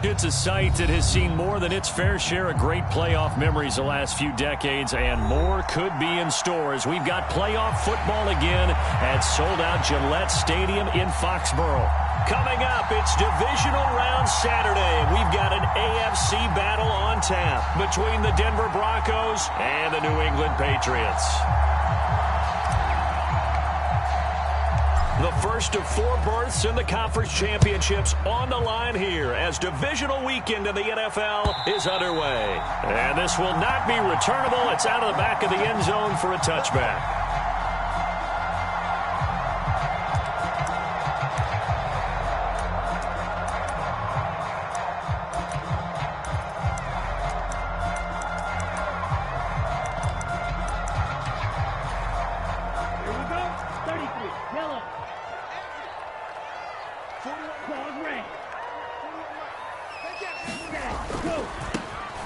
It's a site that has seen more than its fair share of great playoff memories the last few decades, and more could be in store as we've got playoff football again at sold-out Gillette Stadium in Foxborough. Coming up, it's divisional round Saturday, and we've got an AFC battle on tap between the Denver Broncos and the New England Patriots. The first of 4 berths in the conference championships on the line here as divisional weekend in the NFL is underway. And this will not be returnable. It's out of the back of the end zone for a touchback.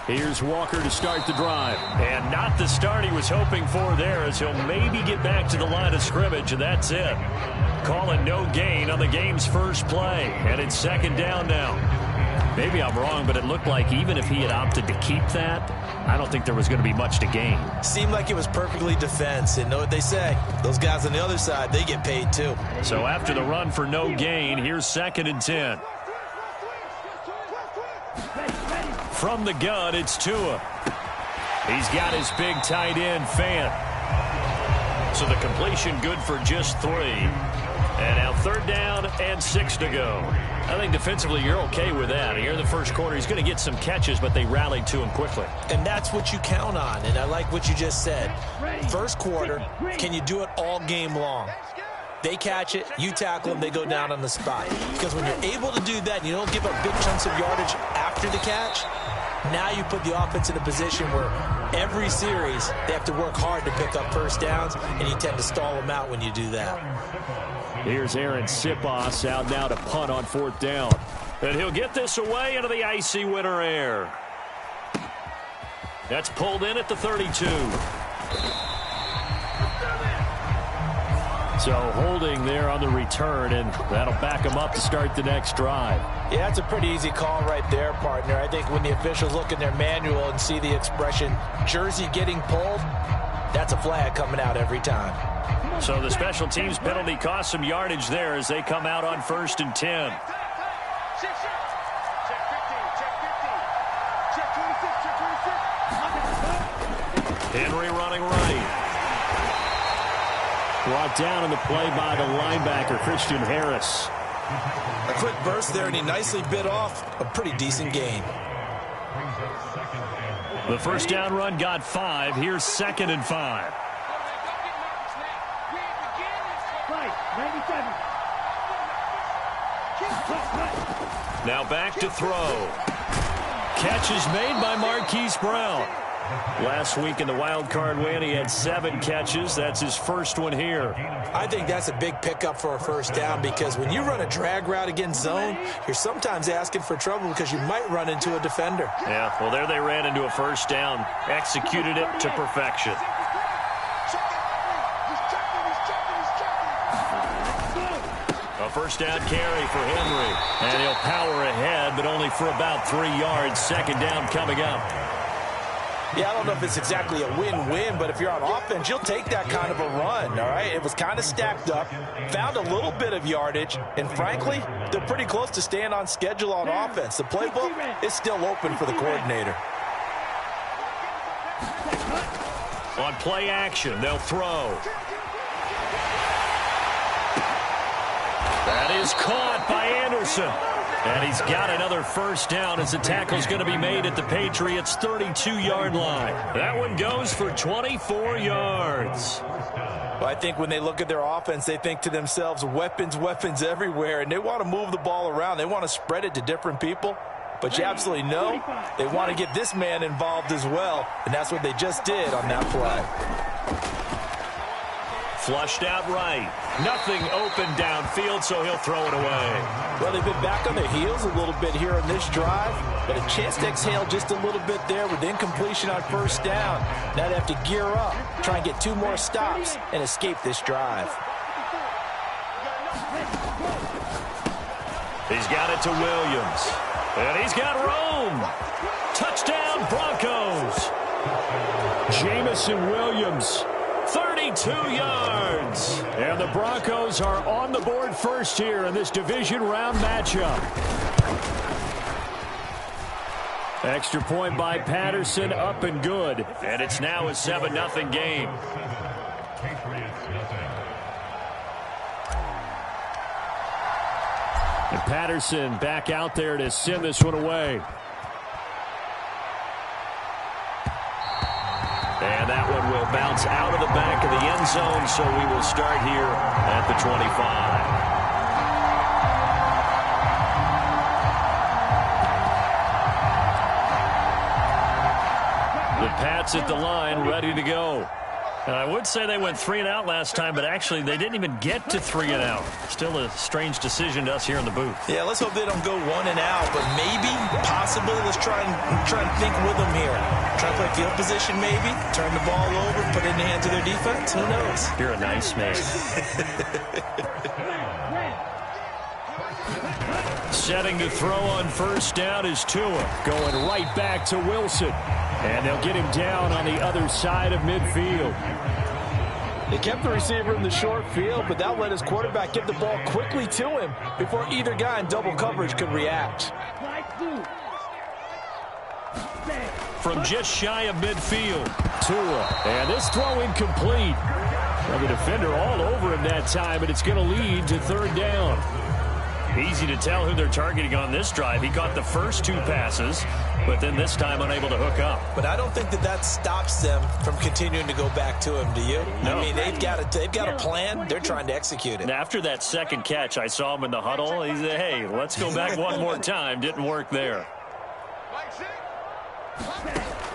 Here's Walker to start the drive. And not the start he was hoping for there, as he'll maybe get back to the line of scrimmage, and that's it. Calling no gain on the game's first play. And it's second down now. Maybe I'm wrong, but it looked like even if he had opted to keep that, I don't think there was going to be much to gain. Seemed like it was perfectly defense. And know what they say? Those guys on the other side, they get paid too. So after the run for no gain, here's 2nd and 10. From the gun, it's Tua. He's got his big tight end, Fant. So the completion good for just 3. And now 3rd down and 6 to go. I think defensively you're okay with that. Here in the first quarter, he's going to get some catches, but they rallied to him quickly. And that's what you count on, and I like what you just said. First quarter, can you do it all game long? They catch it, you tackle them, they go down on the spot. Because when you're able to do that and you don't give up big chunks of yardage after the catch, now you put the offense in a position where every series they have to work hard to pick up first downs, and you tend to stall them out when you do that. Here's Aaron Sipos out now to punt on 4th down. And he'll get this away into the icy winter air. That's pulled in at the 32. So holding there on the return, and that'll back him up to start the next drive. Yeah, that's a pretty easy call right there, partner. I think when the officials look in their manual and see the expression, jersey getting pulled, that's a flag coming out every time. So the special teams penalty cost some yardage there as they come out on 1st and 10. Henry running right. Brought down in the play by the linebacker, Christian Harris. A quick burst there, and he nicely bit off a pretty decent gain. The first down run got 5. Here's 2nd and 5. Now back to throw. Catch is made by Marquise Brown. Last week in the wild card win, he had 7 catches. That's his first one here. I think that's a big pickup for a first down, because when you run a drag route against zone, you're sometimes asking for trouble because you might run into a defender. Yeah, well, there they ran into a first down. Executed it to perfection. A first down carry for Henry. And he'll power ahead, but only for about 3 yards. 2nd down coming up. Yeah, I don't know if it's exactly a win-win, but if you're on offense, you'll take that kind of a run, all right? It was kind of stacked up, found a little bit of yardage, and frankly, they're pretty close to staying on schedule on offense. The playbook is still open for the coordinator. On play action, they'll throw. That is caught by Anderson. And he's got another first down as the tackle's going to be made at the Patriots' 32-yard line. That one goes for 24 yards. Well, I think when they look at their offense, they think to themselves, weapons, weapons everywhere, and they want to move the ball around. They want to spread it to different people. But you absolutely know they want to get this man involved as well, and that's what they just did on that play. Flushed out right. Nothing open downfield, so he'll throw it away. Well, they've been back on their heels a little bit here in this drive, but a chance to exhale just a little bit there with incompletion on first down. Now they have to gear up, try and get 2 more stops, and escape this drive. He's got it to Williams. And he's got room. Touchdown, Broncos. Jamison Williams, 32 yards. And the Broncos are on the board first here in this division round matchup. Extra point by Patterson, up and good. And it's now a 7-0 game. And Patterson back out there to send this one away. And that one will bounce out of the back of the end zone, so we will start here at the 25. The Pats at the line, ready to go. And I would say they went 3 and out last time, but actually they didn't even get to 3 and out. Still a strange decision to us here in the booth. Yeah, let's hope they don't go 1 and out, but maybe, possibly, let's try and think with them here. Try to play field position maybe, turn the ball over, put it in the hands of their defense. Who knows? You're a nice man. Setting to throw on first down is Tua, going right back to Wilson. And they'll get him down on the other side of midfield. They kept the receiver in the short field, but that let his quarterback get the ball quickly to him before either guy in double coverage could react. From just shy of midfield, Tua. And this throw incomplete. Well, the defender all over him that time, and it's going to lead to third down. Easy to tell who they're targeting on this drive. He caught the first 2 passes, but then this time unable to hook up. But I don't think that stops them from continuing to go back to him, do you? No. I mean, they've got a plan. They're trying to execute it. And after that second catch, I saw him in the huddle. He said, hey, let's go back one more time. Didn't work there.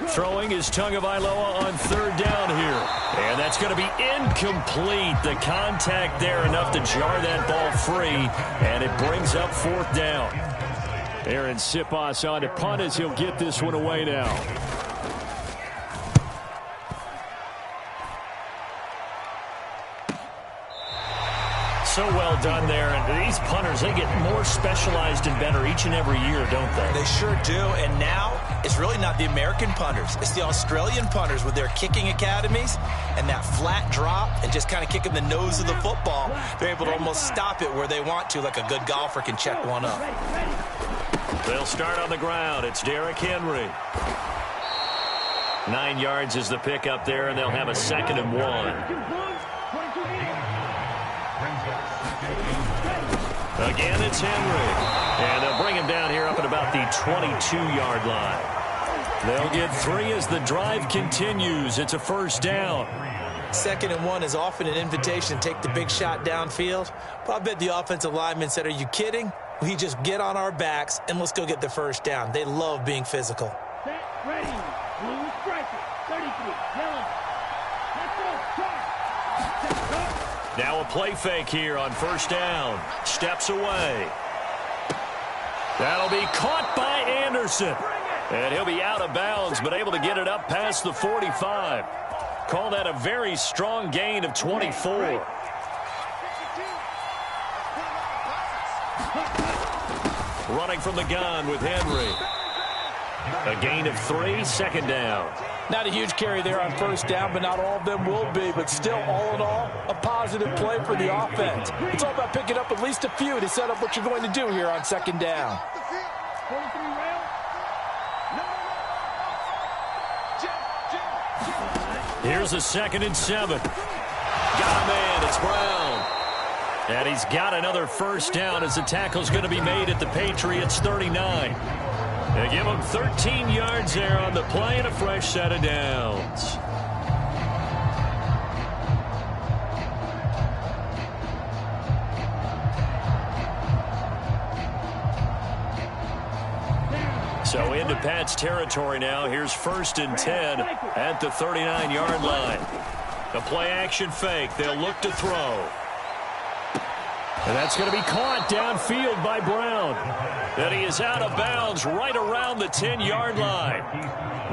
Throwing is Tagovailoa on third down here. And that's going to be incomplete. The contact there enough to jar that ball free. And it brings up fourth down. Aaron Siposs on to punt as he'll get this one away now. So well done there. And these punters, they get more specialized and better each and every year, don't they? They sure do. And now it's really not the American punters. It's the Australian punters with their kicking academies and that flat drop and just kind of kicking the nose of the football. They're able to almost stop it where they want to, like a good golfer can check one up. They'll start on the ground. It's Derrick Henry. 9 yards is the pickup there, and they'll have a 2nd and 1. Again, it's Henry. And they'll bring him down here up at about the 22-yard line. They'll get 3 as the drive continues. It's a first down. 2nd and 1 is often an invitation to take the big shot downfield. But I bet the offensive lineman said, are you kidding? We just get on our backs and let's go get the first down. They love being physical. Set, ready, blue striker, 33, yellow. Let's go, start. Now a play fake here on first down. Steps away. That'll be caught by Anderson. And he'll be out of bounds, but able to get it up past the 45. Call that a very strong gain of 24. Running from the gun with Henry. A gain of 3, 2nd down. Not a huge carry there on first down, but not all of them will be. But still, all in all, a positive play for the offense. It's all about picking up at least a few to set up what you're going to do here on 2nd down. Here's a 2nd and 7. Got a man. It's Brown. And he's got another first down as the tackle's going to be made at the Patriots' 39. They give him 13 yards there on the play and a fresh set of downs. So into Pat's territory now. Here's 1st and 10 at the 39-yard line. The play action fake. They'll look to throw. And that's going to be caught downfield by Brown. And he is out of bounds right around the 10-yard line.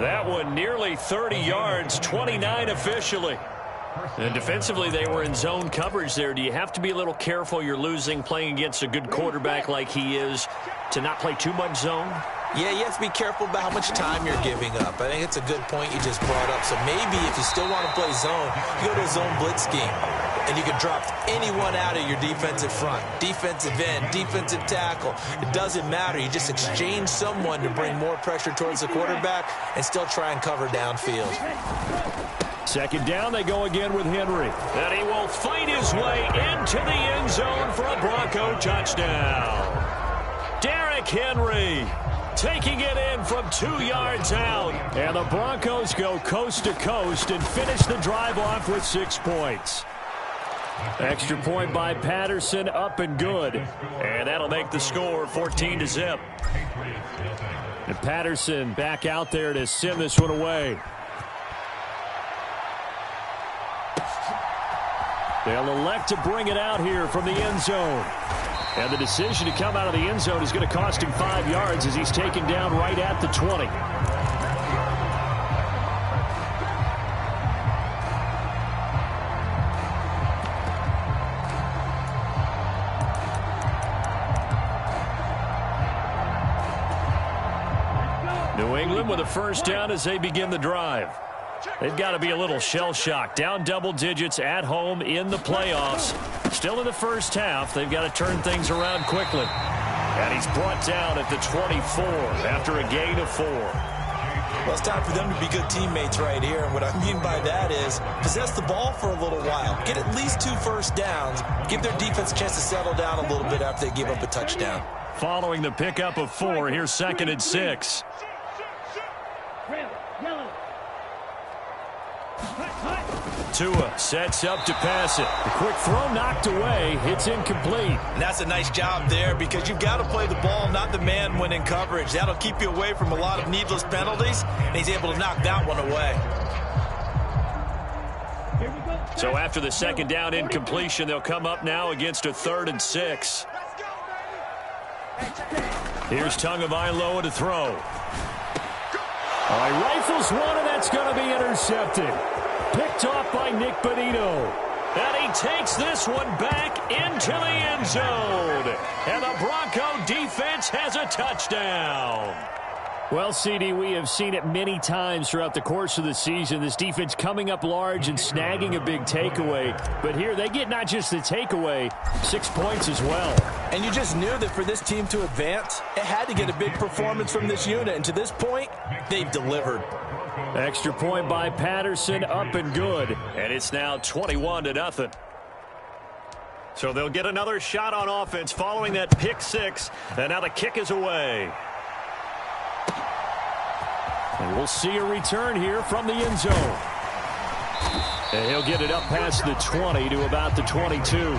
That one nearly 30 yards, 29 officially. And defensively, they were in zone coverage there. Do you have to be a little careful? You're losing, playing against a good quarterback like he is, to not play too much zone? Yeah, you have to be careful about how much time you're giving up. I think it's a good point you just brought up. So maybe if you still want to play zone, you go to a zone blitz scheme. And you can drop anyone out of your defensive front. Defensive end, defensive tackle. It doesn't matter. You just exchange someone to bring more pressure towards the quarterback and still try and cover downfield. Second down, they go again with Henry. And he will fight his way into the end zone for a Bronco touchdown. Derrick Henry taking it in from 2 yards out. And the Broncos go coast to coast and finish the drive off with 6 points. Extra point by Patterson, up and good. And that'll make the score 14-0. And Patterson back out there to send this one away. They'll elect to bring it out here from the end zone. And the decision to come out of the end zone is going to cost him 5 yards as he's taken down right at the 20. New England with a first down as they begin the drive. They've got to be a little shell-shocked. Down double digits at home in the playoffs. Still in the first half. They've got to turn things around quickly. And he's brought down at the 24 after a gain of 4. Well, it's time for them to be good teammates right here. And what I mean by that is possess the ball for a little while. Get at least 2 first downs. Give their defense a chance to settle down a little bit after they give up a touchdown. Following the pickup of 4, here's 2nd and 6. Tua sets up to pass it. The quick throw knocked away. It's incomplete. And that's a nice job there because you've got to play the ball, not the man when in coverage. That'll keep you away from a lot of needless penalties, and he's able to knock that one away. So after the second down incompletion, they'll come up now against a 3rd and 6. Here's Tagovailoa to throw. He rifles one, and that's going to be intercepted. Picked off by Nick Bonito. And he takes this one back into the end zone. And the Bronco defense has a touchdown. Well, CD, we have seen it many times throughout the course of the season. This defense coming up large and snagging a big takeaway. But here they get not just the takeaway, 6 points as well. And you just knew that for this team to advance, it had to get a big performance from this unit. And to this point, they've delivered. Extra point by Patterson, up and good. And it's now 21-0. So they'll get another shot on offense following that pick 6. And now the kick is away. And we'll see a return here from the end zone. And he'll get it up past the 20 to about the 22.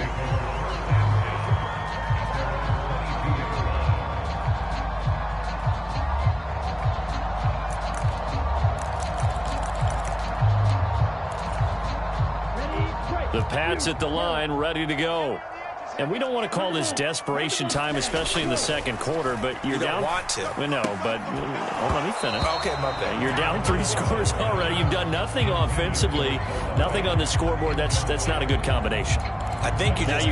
The Pats at the line, ready to go. And we don't want to call this desperation time, especially in the second quarter, but you're down. You don't want to. Well, no, but let me finish. Okay, my bad. You're down 3 scores already. You've done nothing offensively, nothing on the scoreboard. That's not a good combination. I think you just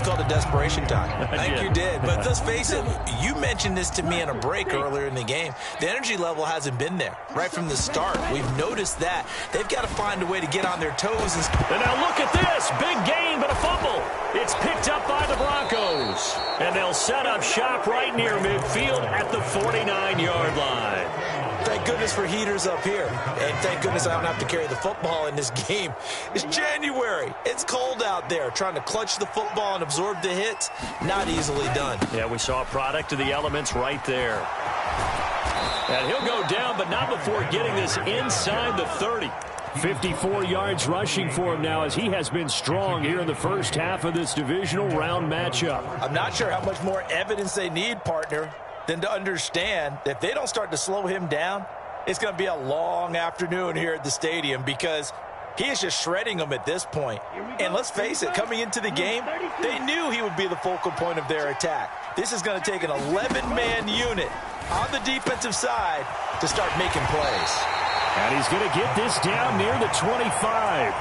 called it desperation time. I think you did. But let's face it, you mentioned this to me in a break earlier in the game. The energy level hasn't been there right from the start. We've noticed that. They've got to find a way to get on their toes. And now look at this. Big gain, but a fumble. It's picked up by the Broncos. And they'll set up shop right near midfield at the 49-yard line. Thank goodness for heaters up here. And thank goodness I don't have to carry the football in this game. It's January. It's cold out there. Trying to clutch the football and absorb the hits, not easily done. Yeah, we saw a product of the elements right there. And he'll go down, but not before getting this inside the 30. 54 yards rushing for him now as he has been strong here in the first half of this divisional round matchup. I'm not sure how much more evidence they need, partner, than to understand that if they don't start to slow him down, it's going to be a long afternoon here at the stadium because he is just shredding them at this point. And let's face it, coming into the game, they knew he would be the focal point of their attack. This is going to take an 11-man unit on the defensive side to start making plays. And he's going to get this down near the 25.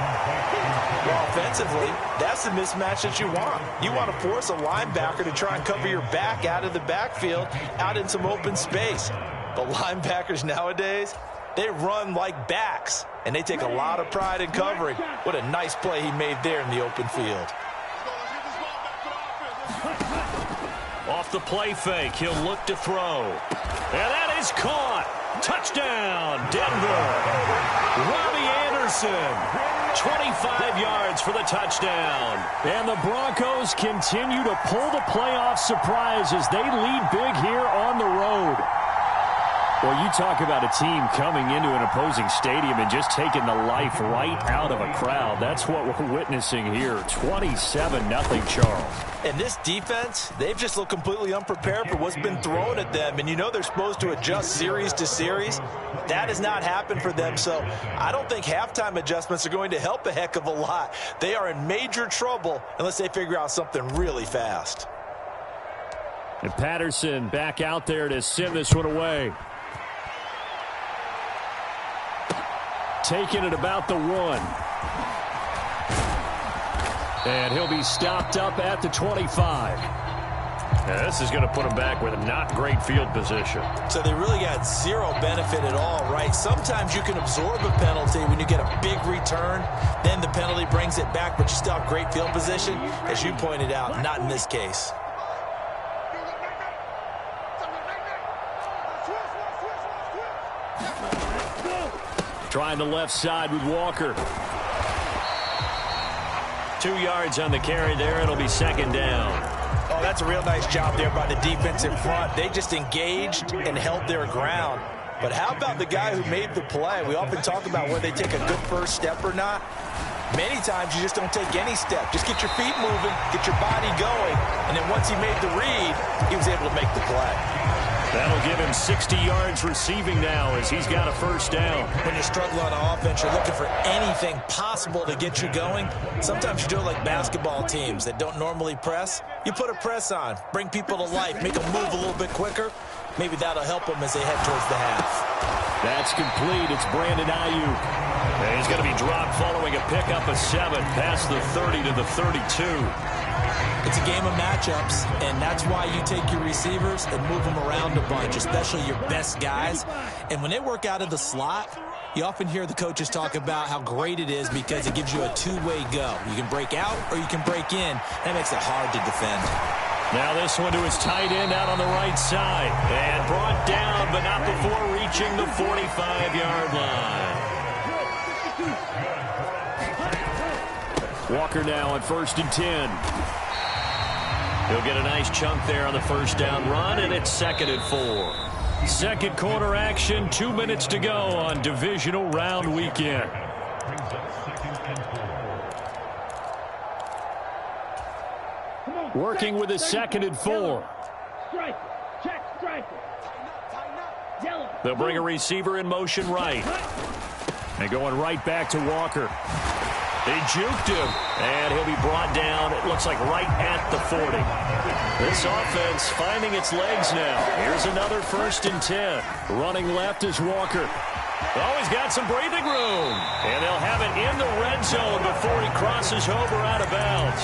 Well, offensively, that's the mismatch that you want. You want to force a linebacker to try and cover your back out of the backfield, out in some open space. But linebackers nowadays, they run like backs, and they take a lot of pride in covering. What a nice play he made there in the open field. Off the play fake, he'll look to throw. And that is caught. Touchdown, Denver. Robbie Anderson, 25 yards for the touchdown. And the Broncos continue to pull the playoff surprise as they lead big here on the road. Well, you talk about a team coming into an opposing stadium and just taking the life right out of a crowd. That's what we're witnessing here. 27-0, Charles. And this defense, they've just looked completely unprepared for what's been thrown at them. And you know they're supposed to adjust series to series. That has not happened for them. So I don't think halftime adjustments are going to help a heck of a lot. They are in major trouble unless they figure out something really fast. And Patterson back out there to send this one away. Taking it about the 1. And he'll be stopped up at the 25. Now, this is going to put him back with a not great field position. So they really got zero benefit at all, right? Sometimes you can absorb a penalty when you get a big return. Then the penalty brings it back, but you still have great field position. As you pointed out, not in this case. Trying the left side with Walker. 2 yards on the carry there. It'll be second down. Oh, that's a real nice job there by the defensive front. They just engaged and held their ground. But how about the guy who made the play? We often talk about whether they take a good first step or not. Many times you just don't take any step. Just get your feet moving, get your body going, and then once he made the read, he was able to make the play. That'll give him 60 yards receiving now as he's got a first down. When you're struggling on offense, you're looking for anything possible to get you going. Sometimes you do it like basketball teams that don't normally press. You put a press on, bring people to life, make them move a little bit quicker. Maybe that'll help them as they head towards the half. That's complete. It's Brandon Ayuk. And he's going to be dropped following a pickup of 7 past the 30 to the 32. It's a game of matchups, and that's why you take your receivers and move them around a bunch, especially your best guys. And when they work out of the slot, you often hear the coaches talk about how great it is because it gives you a two-way go. You can break out or you can break in. That makes it hard to defend. Now this one to his tight end out on the right side. And brought down, but not before reaching the 45-yard line. Walker now on 1st and 10. He'll get a nice chunk there on the first down run, and it's 2nd and 4. Second quarter action, 2 minutes to go on divisional round weekend. Working with a 2nd and 4. They'll bring a receiver in motion right. And going right back to Walker. They juked him, and he'll be brought down, it looks like right at the 40. This offense finding its legs now. Here's another 1st and 10. Running left is Walker. Oh, he's got some breathing room. And they'll have it in the red zone before he crosses over out of bounds.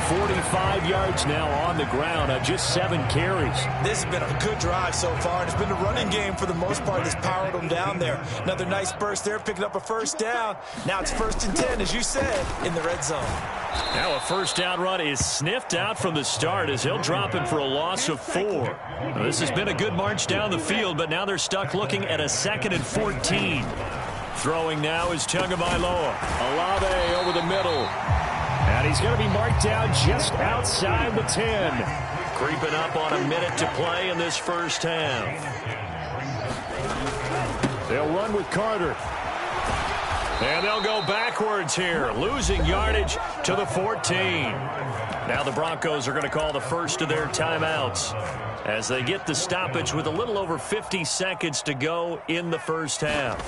45 yards now on the ground on just 7 carries. This has been a good drive so far. It's been the running game for the most part that's powered them down there. Another nice burst there, picking up a first down. Now it's 1st and 10, as you said, in the red zone. Now a first down run is sniffed out from the start as he'll drop him for a loss of 4. Now, this has been a good march down the field, but now they're stuck looking at a 2nd and 14. Throwing now is Tagovailoa. Olave over the middle. And he's going to be marked down just outside the 10. Creeping up on a minute to play in this first half. They'll run with Carter. And they'll go backwards here, losing yardage to the 14. Now the Broncos are going to call the first of their timeouts as they get the stoppage with a little over 50 seconds to go in the first half.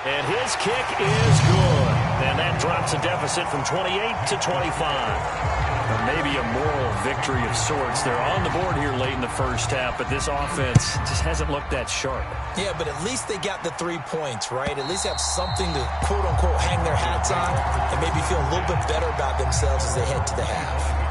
And his kick is good. And that drops a deficit from 28 to 25. Or maybe a moral victory of sorts. They're on the board here late in in the first half, but this offense just hasn't looked that sharp. Yeah, but at least they got the 3 points, right? At least have something to, quote-unquote, hang their hats on and maybe feel a little bit better about themselves as they head to the half.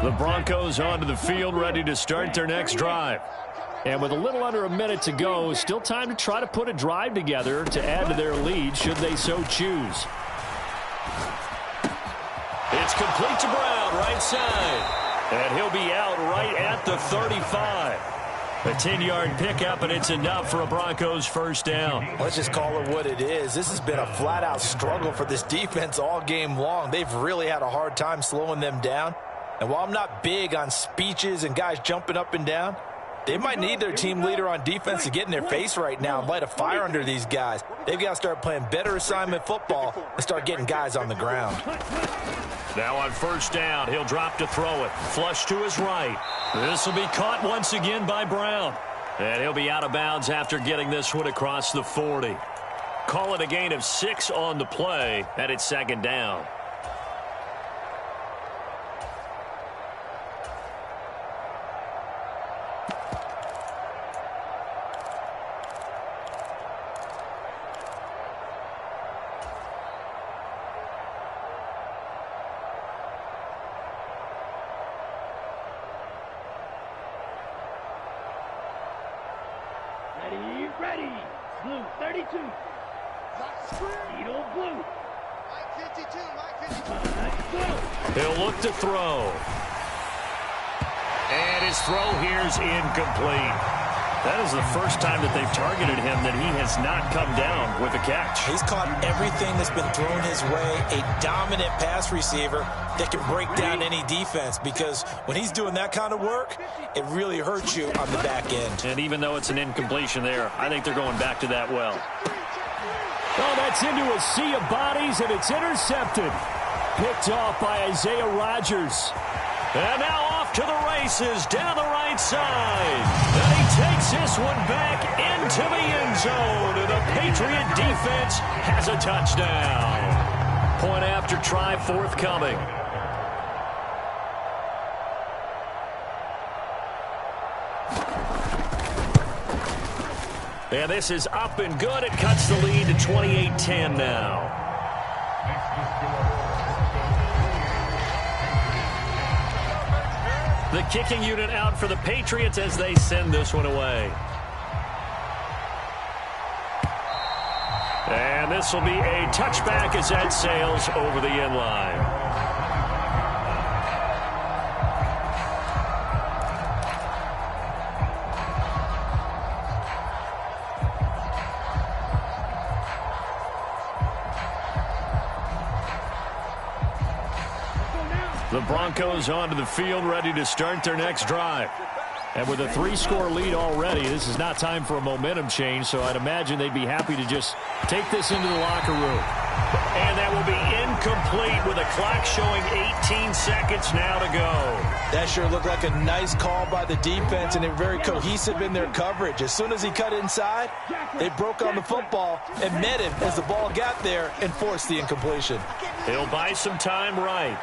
The Broncos onto the field, ready to start their next drive. And with a little under a minute to go, still time to try to put a drive together to add to their lead should they so choose. It's complete to Brown, right side. And he'll be out right at the 35. A 10-yard pickup, and it's enough for a Broncos first down. Let's just call it what it is. This has been a flat-out struggle for this defense all game long. They've really had a hard time slowing them down. And while I'm not big on speeches and guys jumping up and down, they might need their team leader on defense to get in their face right now and light a fire under these guys. They've got to start playing better assignment football and start getting guys on the ground. Now on first down, he'll drop to throw it. Flush to his right. This will be caught once again by Brown. And he'll be out of bounds after getting this one across the 40. Call it a gain of 6 on the play, and it's second down. Ready. Blue 32. Eagle blue. Mike 52. He'll look to throw. And his throw here's incomplete. That is the first time that they've targeted him that he has not come down with a catch. He's caught everything that's been thrown his way. A dominant pass receiver that can break down any defense, because when he's doing that kind of work, it really hurts you on the back end. And even though it's an incompletion there, I think they're going back to that well. Oh, that's into a sea of bodies, and it's intercepted. Picked off by Isaiah Rodgers. And now off to the races down the right side. And he takes this one back into the end zone. And the Patriot defense has a touchdown. Point after try forthcoming. And this is up and good. It cuts the lead to 28-10 now. The kicking unit out for the Patriots as they send this one away. And this will be a touchback as that sails over the end line. The Broncos onto the field, ready to start their next drive. And with a 3-score lead already, this is not time for a momentum change, so I'd imagine they'd be happy to just take this into the locker room. And that will be incomplete with a clock showing 18 seconds now to go. That sure looked like a nice call by the defense, and they're very cohesive in their coverage. As soon as he cut inside, they broke on the football and met him as the ball got there and forced the incompletion. He'll buy some time right.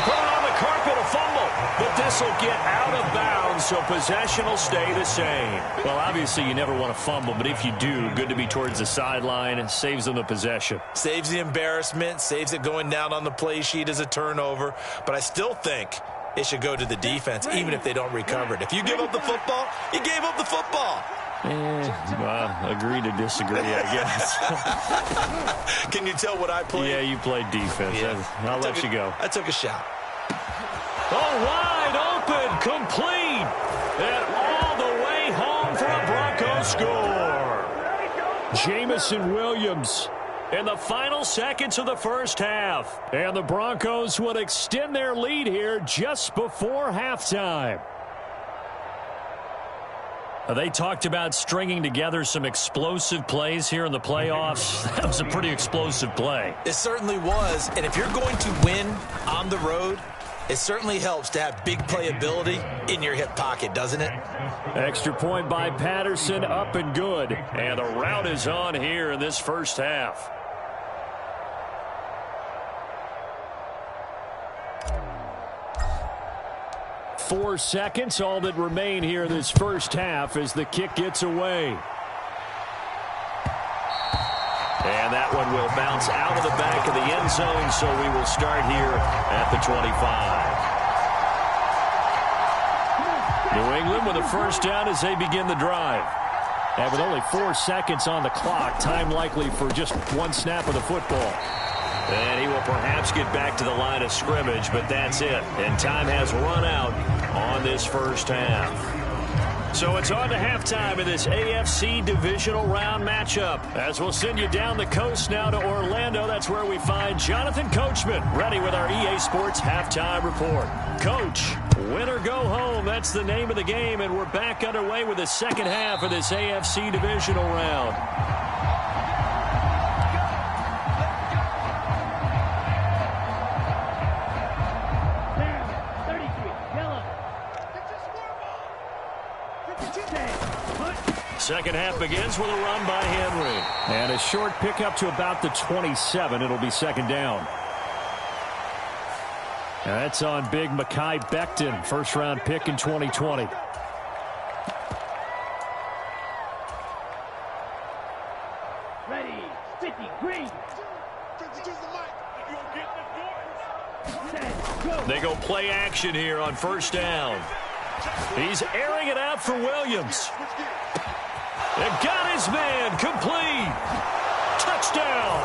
Put it on the carpet, a fumble. But this will get out of bounds, so possession will stay the same. Well, obviously, you never want to fumble, but if you do, good to be towards the sideline. It saves them the possession. Saves the embarrassment, saves it going down on the play sheet as a turnover. But I still think it should go to the defense, even if they don't recover it. If you give up the football, you gave up the football. Agree to disagree, I guess. Can you tell what I played? Yeah, you played defense. Yeah. I'll let you go. I took a shot. Oh, wide open, complete, and all the way home for a Broncos score. Jamison Williams in the final seconds of the first half. And the Broncos would extend their lead here just before halftime. They talked about stringing together some explosive plays here in the playoffs. That was a pretty explosive play. It certainly was. And if you're going to win on the road, it certainly helps to have big playability in your hip pocket, doesn't it? Extra point by Patterson, up and good. And the rout is on here in this first half. Four seconds, all that remain here in this first half as the kick gets away. And that one will bounce out of the back of the end zone, so we will start here at the 25. New England with a first down as they begin the drive. And with only 4 seconds on the clock, time likely for just one snap of the football. And he will perhaps get back to the line of scrimmage, but that's it. And time has run out on this first half. So it's on to halftime in this AFC divisional round matchup. As we'll send you down the coast now to Orlando, that's where we find Jonathan Coachman ready with our EA Sports halftime report. Coach, win or go home, that's the name of the game, and we're back underway with the second half of this AFC divisional round. Second half begins with a run by Henry. And a short pickup to about the 27. It'll be second down. And that's on big Mekhi Becton, first-round pick in 2020. Ready, 50, green. They go play action here on first down. He's airing it out for Williams. And got his man complete. Touchdown.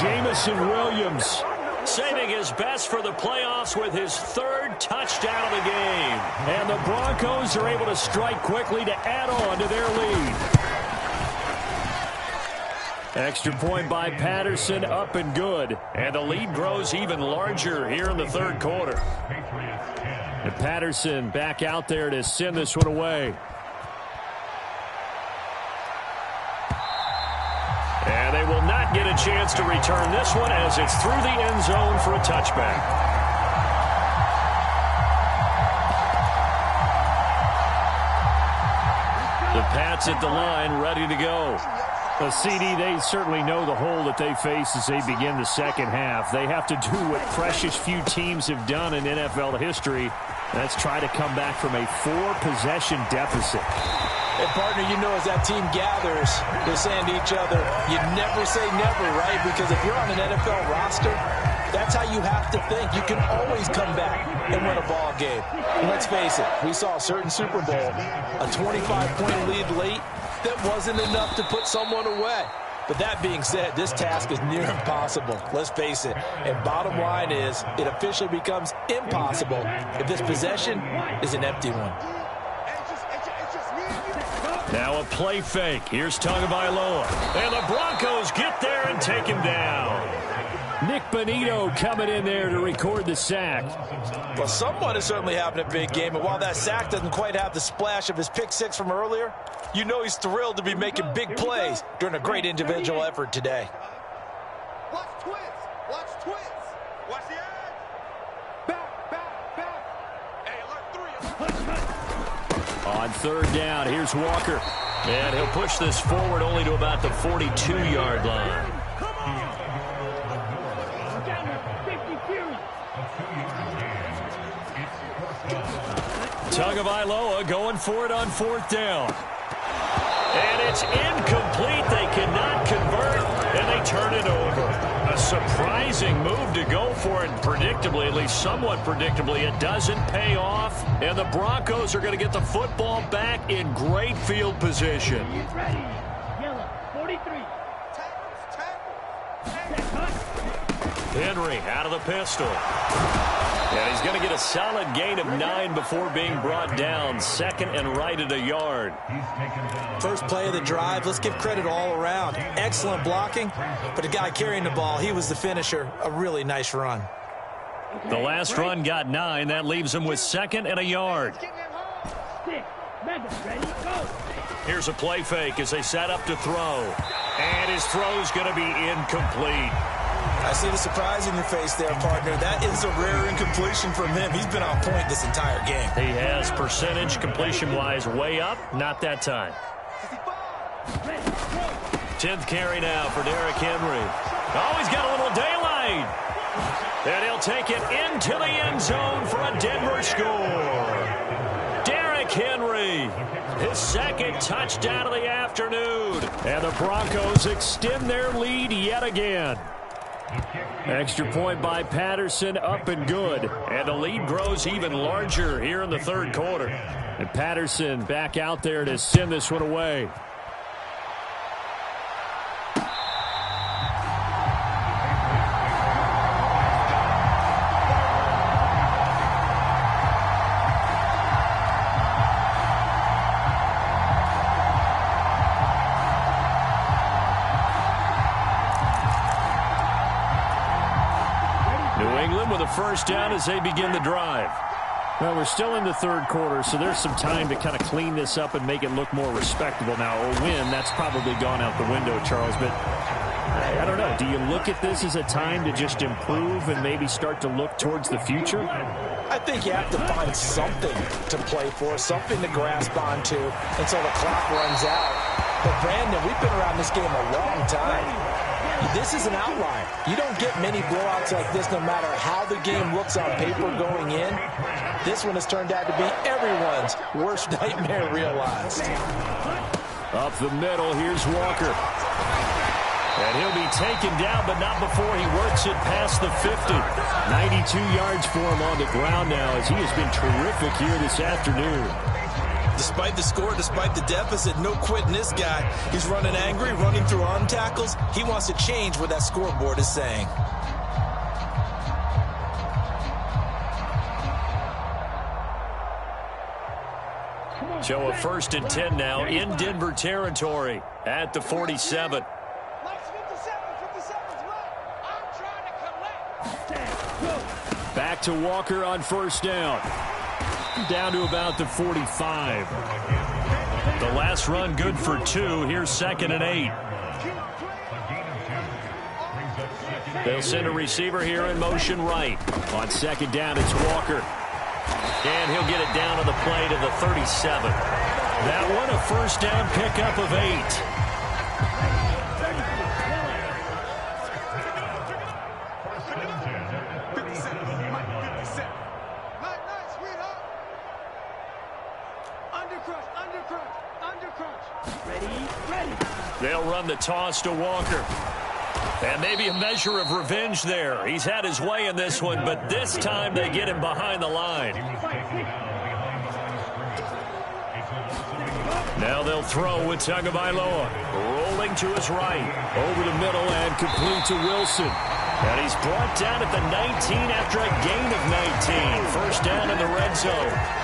Jamison Williams saving his best for the playoffs with his third touchdown of the game. And the Broncos are able to strike quickly to add on to their lead. Extra point by Patterson, up and good. And the lead grows even larger here in the third quarter. And Patterson back out there to send this one away. And they will not get a chance to return this one as it's through the end zone for a touchback. The Pats at the line, ready to go. The CD, they certainly know the hole that they face as they begin the second half. They have to do what precious few teams have done in NFL history. That's try to come back from a 4-possession deficit. And, partner, you know as that team gathers, they're saying to each other, you never say never, right? Because if you're on an NFL roster, that's how you have to think. You can always come back and win a ball game. And let's face it, we saw a certain Super Bowl, a 25-point lead late that wasn't enough to put someone away. But that being said, this task is near impossible. Let's face it. And bottom line is, it officially becomes impossible if this possession is an empty one. Now a play fake. Here's Tagovailoa. And the Broncos get there and take him down. Nick Bonito coming in there to record the sack. Well, someone is certainly having a big game. And while that sack doesn't quite have the splash of his pick six from earlier, you know he's thrilled to be making big plays during a great individual effort today. Watch twins. Watch twins. Watch the edge. Back. Hey, alert 3. On third down, here's Walker. And he'll push this forward only to about the 42-yard line. Tagovailoa going for it on fourth down. And it's incomplete. They cannot convert, and they turn it over. A surprising move to go for it, and predictably, at least somewhat predictably, it doesn't pay off. And the Broncos are going to get the football back in great field position. He's ready. Yellow, 43. Henry out of the pistol. And he's going to get a solid gain of 9 before being brought down. Second and right at a yard. First play of the drive, let's give credit all around. Excellent blocking, but the guy carrying the ball, he was the finisher. A really nice run. The last run got 9. That leaves him with second and a yard. Stick, Ready, go. Here's a play fake as they set up to throw. And his throw's going to be incomplete. I see the surprise in your face there, partner. That is a rare incompletion from him. He's been on point this entire game. He has percentage completion-wise way up. Not that time. 10th carry now for Derrick Henry. Oh, he's got a little daylight. And he'll take it into the end zone for a Denver score. Derrick Henry, his second touchdown of the afternoon. And the Broncos extend their lead yet again. Extra point by Patterson, up and good. And the lead grows even larger here in the third quarter. And Patterson back out there to send this one away. First down as they begin the drive. Well, we're still in the third quarter, so there's some time to kind of clean this up and make it look more respectable. Now, a win, that's probably gone out the window, Charles, but I don't know. Do you look at this as a time to just improve and maybe start to look towards the future? I think you have to find something to play for, something to grasp onto until the clock runs out. But, Brandon, we've been around this game a long time. This is an outlier. You don't get many blowouts like this no matter how the game looks on paper going in. This one has turned out to be everyone's worst nightmare realized. Up the middle, here's Walker. And he'll be taken down, but not before he works it past the 50. 92 yards for him on the ground now as he has been terrific here this afternoon. Despite the score, despite the deficit, no quitting this guy. He's running angry, running through arm tackles. He wants to change what that scoreboard is saying. So a 1st and 10 now in Denver territory at the 47. Back to Walker on first down. Down to about the 45. The last run good for 2. Here's 2nd and 8. They'll send a receiver here in motion right. On 2nd down, it's Walker. And he'll get it down to the play to the 37. That one a first down pickup of 8. They'll run the toss to Walker. And maybe a measure of revenge there. He's had his way in this one, but this time they get him behind the line. Now they'll throw with Tagovailoa. Rolling to his right. Over the middle and complete to Wilson. And he's brought down at the 19 after a gain of 19. First down in the red zone.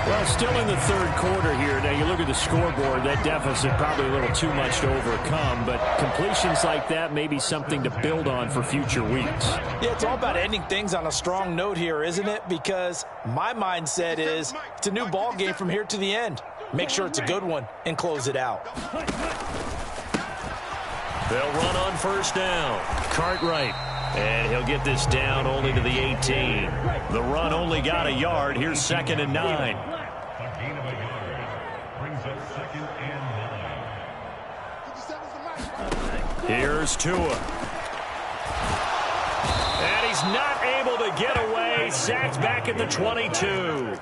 Well, still in the third quarter here. Now, you look at the scoreboard, that deficit probably a little too much to overcome, but completions like that may be something to build on for future weeks. Yeah, it's all about ending things on a strong note here, isn't it? Because my mindset is it's a new ball game from here to the end. Make sure it's a good one and close it out. They'll run on first down. Cartwright. And he'll get this down only to the 18. The run only got a yard. Here's 2nd and 9. Here's Tua. And he's not able to get away. Sacked back at the 22.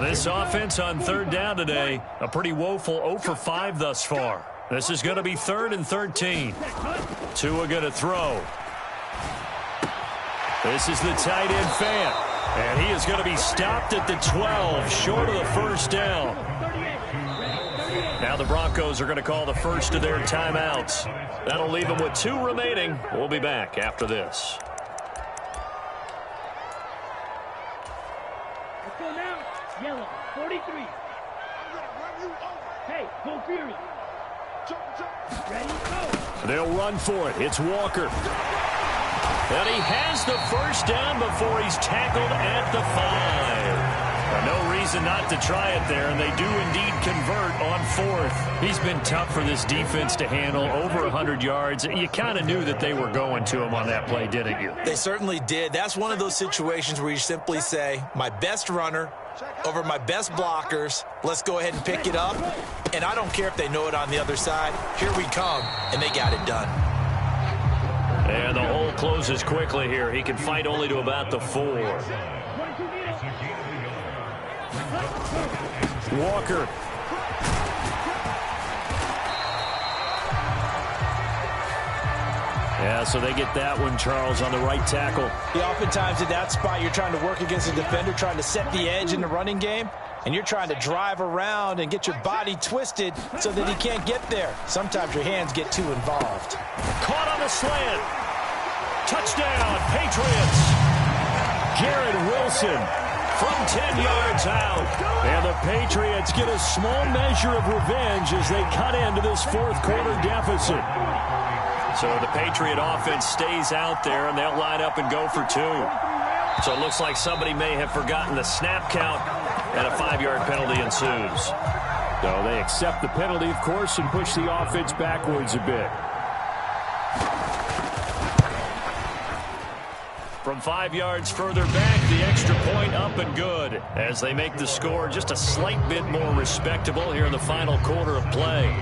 This offense on third down today, a pretty woeful 0 for 5 thus far. This is going to be 3rd and 13. Tua going to throw. This is the tight end Fant. And he is going to be stopped at the 12, short of the first down. Now the Broncos are going to call the first of their timeouts. That'll leave them with 2 remaining. We'll be back after this. Let's go now. Yellow, 43. Hey, go Fury. Ready, go. They'll run for it. It's Walker. And he has the first down before he's tackled at the 5. No reason not to try it there, and they do indeed convert on 4th. He's been tough for this defense to handle, over 100 yards. You kind of knew that they were going to him on that play, didn't you? They certainly did. That's one of those situations where you simply say, my best runner over my best blockers. Let's go ahead and pick it up. And I don't care if they know it on the other side. Here we come, and they got it done. And the hole closes quickly here. He can fight only to about the 4. Walker. Yeah, so they get that one, Charles, on the right tackle. Yeah, oftentimes in that spot, you're trying to work against a defender, trying to set the edge in the running game, and you're trying to drive around and get your body twisted so that he can't get there. Sometimes your hands get too involved. Caught on the slant. Touchdown, Patriots. Jared Wilson from 10 yards out. And the Patriots get a small measure of revenge as they cut into this 4th quarter deficit. So the Patriot offense stays out there, and they'll line up and go for 2. So it looks like somebody may have forgotten the snap count, and a 5-yard penalty ensues. So they accept the penalty, of course, and push the offense backwards a bit. From 5 yards further back, the extra point up and good as they make the score just a slight bit more respectable here in the final quarter of play.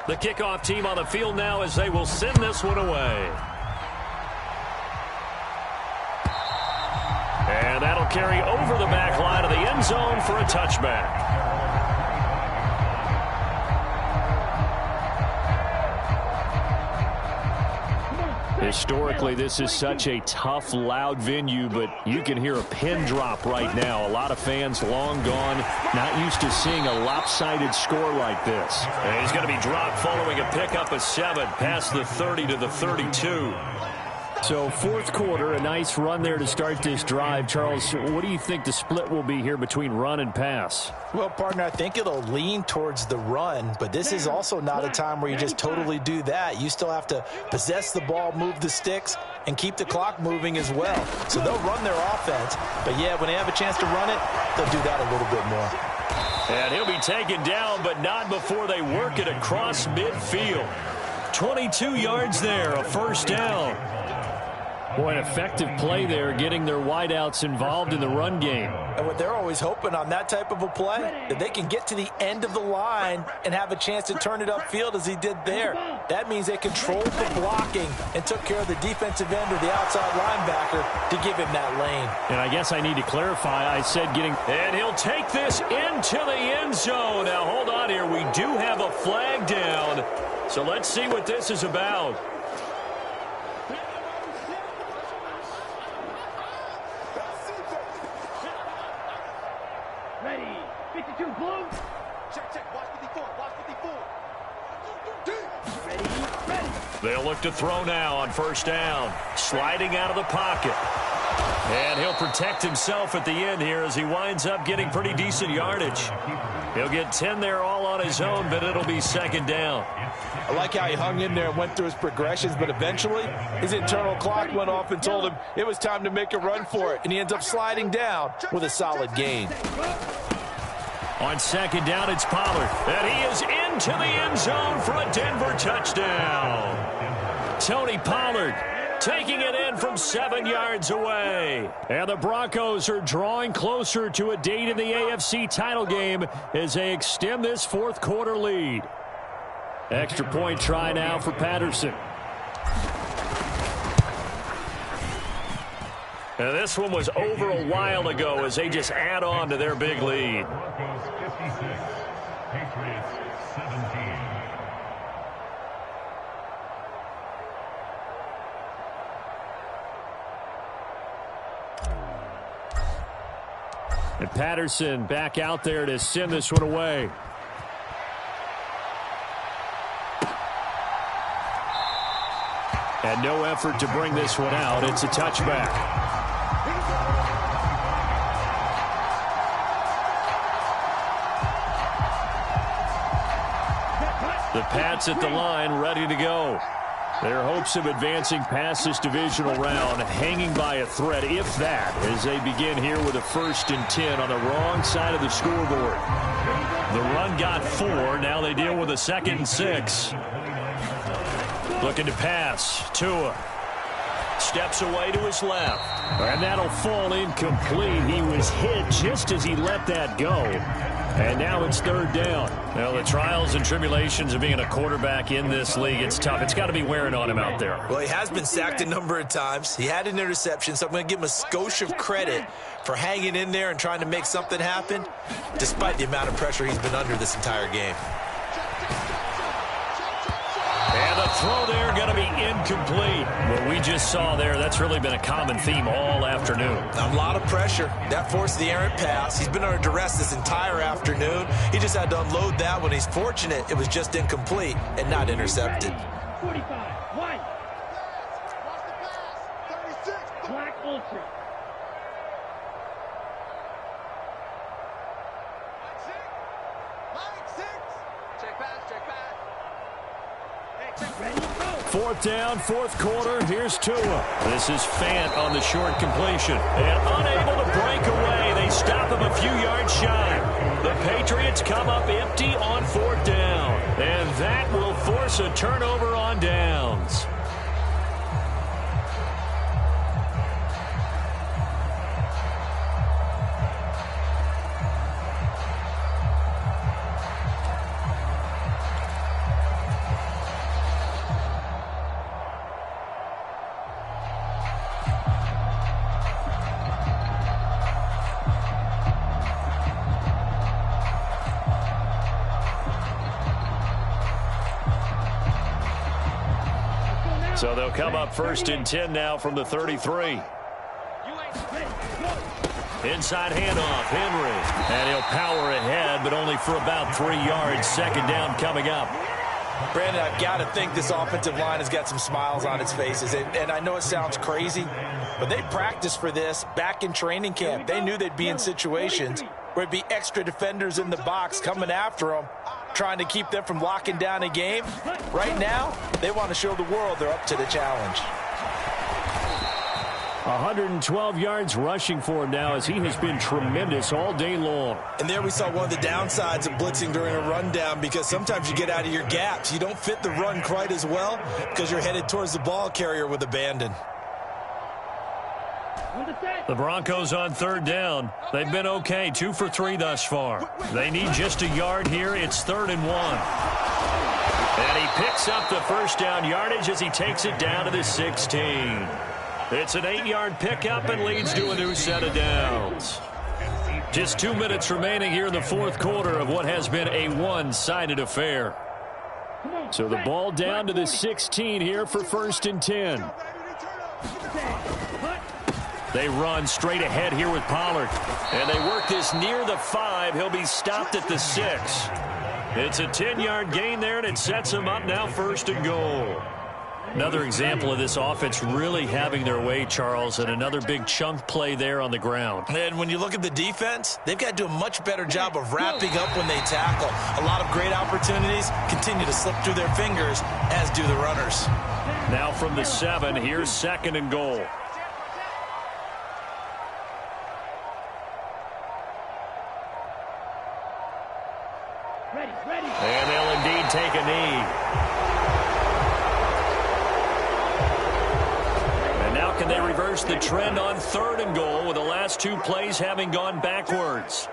The kickoff team on the field now as they will send this one away. And that'll carry over the back line of the end zone for a touchback. Historically, this is such a tough, loud venue, but you can hear a pin drop right now. A lot of fans long gone, not used to seeing a lopsided score like this. And he's going to be dropped following a pickup of 7 past the 30 to the 32. So 4th quarter, a nice run there to start this drive. Charles, what do you think the split will be here between run and pass? Well, partner, I think it'll lean towards the run, but this is also not a time where you just totally do that. You still have to possess the ball, move the sticks, and keep the clock moving as well. So they'll run their offense, but yeah, when they have a chance to run it, they'll do that a little bit more. And he'll be taken down, but not before they work it across midfield. 22 yards there, a first down. Boy, an effective play there, getting their wideouts involved in the run game. And what they're always hoping on that type of a play, that they can get to the end of the line and have a chance to turn it upfield as he did there. That means they controlled the blocking and took care of the defensive end or the outside linebacker to give him that lane. And I guess I need to clarify, I said getting... And he'll take this into the end zone. Now, hold on here. We do have a flag down. So let's see what this is about. Ready. 52 blue. Check. Watch 54. Watch 54. Ready. They'll look to throw now on first down. Sliding out of the pocket. And he'll protect himself at the end here as he winds up getting pretty decent yardage. He'll get 10 there all on his own, but it'll be second down. I like how he hung in there and went through his progressions, but eventually his internal clock went off and told him it was time to make a run for it, and he ends up sliding down with a solid gain. On second down, it's Pollard, and he is into the end zone for a Denver touchdown. Tony Pollard taking it in from 7 yards away. And the Broncos are drawing closer to a date in the AFC title game as they extend this 4th quarter lead. Extra point try now for Patterson. And this one was over a while ago as they just add on to their big lead. Patriots 17. And Patterson back out there to send this one away. And no effort to bring this one out. It's a touchback. The Pats at the line, ready to go. Their hopes of advancing past this divisional round hanging by a thread, if that, as they begin here with a 1st and 10 on the wrong side of the scoreboard. The run got 4. Now they deal with a 2nd and 6. Looking to pass. Tua steps away to his left. And that'll fall incomplete. He was hit just as he let that go. And now it's 3rd down. Well, the trials and tribulations of being a quarterback in this league, it's tough. It's got to be wearing on him out there. Well, he has been sacked a number of times. He had an interception, so I'm going to give him a skosh of credit for hanging in there and trying to make something happen, despite the amount of pressure he's been under this entire game. And the throw there going to be incomplete. What we just saw there, that's really been a common theme all afternoon. A lot of pressure. That forced the errant pass. He's been under duress this entire afternoon. He just had to unload that one. He's fortunate it was just incomplete and not intercepted. 45, white. Black ultra. Check pass, check pass. 4th down, 4th quarter. Here's Tua. This is Fant on the short completion. And unable to break away. They stop him a few yards shy. The Patriots come up empty on 4th down. And that will force a turnover on downs. So they'll come up 1st and 10 now from the 33. Inside handoff, Henry. And he'll power ahead, but only for about 3 yards. 2nd down coming up. Brandon, I've got to think this offensive line has got some smiles on its faces. And I know it sounds crazy, but they practiced for this back in training camp. They knew they'd be in situations where it'd be extra defenders in the box coming after them, trying to keep them from locking down a game. Right now, they want to show the world they're up to the challenge. 112 yards rushing for him now as he has been tremendous all day long. And there we saw one of the downsides of blitzing during a rundown, because sometimes you get out of your gaps. You don't fit the run quite as well because you're headed towards the ball carrier with abandon. The Broncos on 3rd down. They've been okay, 2 for 3 thus far. They need just a yard here. It's 3rd and 1. And he picks up the 1st down yardage as he takes it down to the 16. It's an 8-yard pickup and leads to a new set of downs. Just 2 minutes remaining here in the 4th quarter of what has been a one-sided affair. So the ball down to the 16 here for 1st and 10. They run straight ahead here with Pollard. And they work this near the 5. He'll be stopped at the 6. It's a 10-yard gain there, and it sets them up now 1st and goal. Another example of this offense really having their way, Charles, and another big chunk play there on the ground. And when you look at the defense, they've got to do a much better job of wrapping up when they tackle. A lot of great opportunities continue to slip through their fingers, as do the runners. Now from the 7, here's 2nd and goal. And they'll indeed take a knee. And now can they reverse the trend on 3rd and goal with the last 2 plays having gone backwards?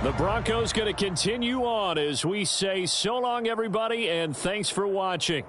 The Broncos going to continue on as we say so long, everybody, and thanks for watching.